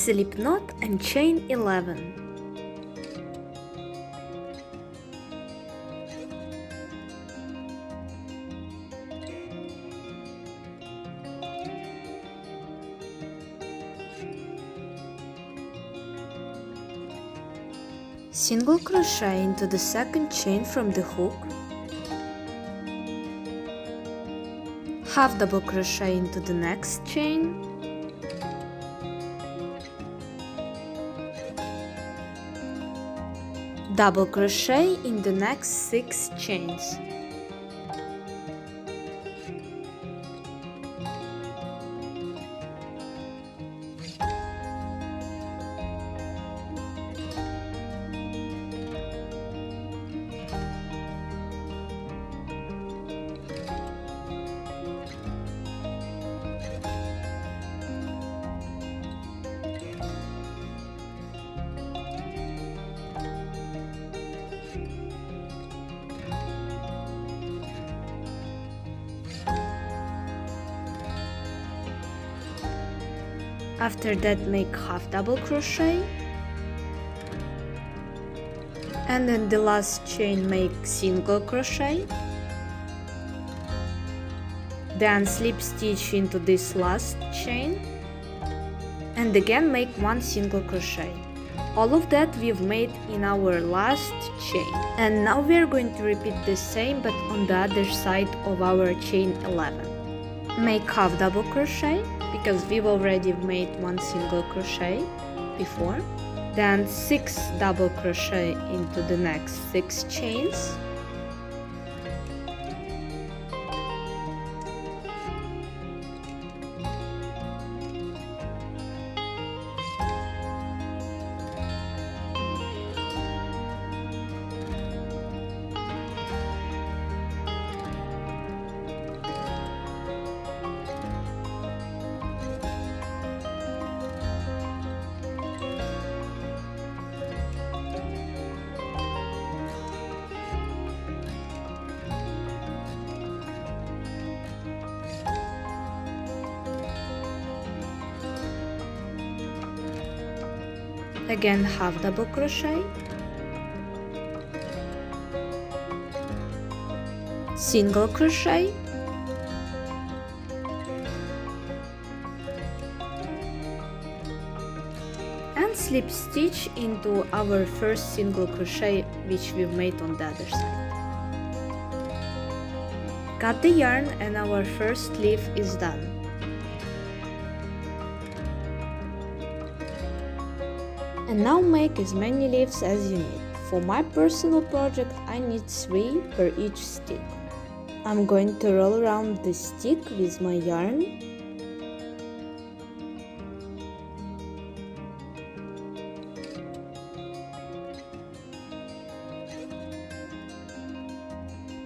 slip knot and chain 11. Single crochet into the second chain from the hook, half double crochet into the next chain, double crochet in the next 6 chains. After that, make half double crochet, and in the last chain make single crochet, then slip stitch into this last chain, and again make one single crochet. All of that we've made in our last chain, and now we are going to repeat the same but on the other side of our chain 11. Make half double crochet, because we've already made one single crochet before, then 6 double crochet into the next 6 chains, again half double crochet, single crochet, and slip stitch into our first single crochet which we've made on the other side. Cut the yarn and our first leaf is done. And now make as many leaves as you need. For my personal project I need 3 per each stick. I'm going to roll around the stick with my yarn.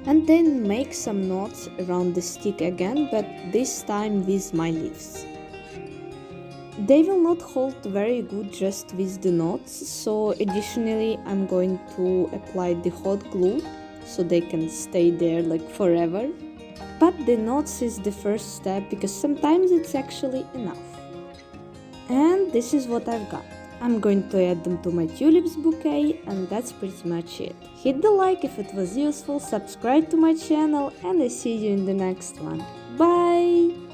And then make some knots around the stick again, but this time with my leaves. They will not hold very good just with the knots, so additionally I'm going to apply the hot glue so they can stay there like forever. But the knots is the first step because sometimes it's actually enough. And this is what I've got. I'm going to add them to my tulips bouquet, and that's pretty much it. Hit the like if it was useful, subscribe to my channel, and I see you in the next one. Bye!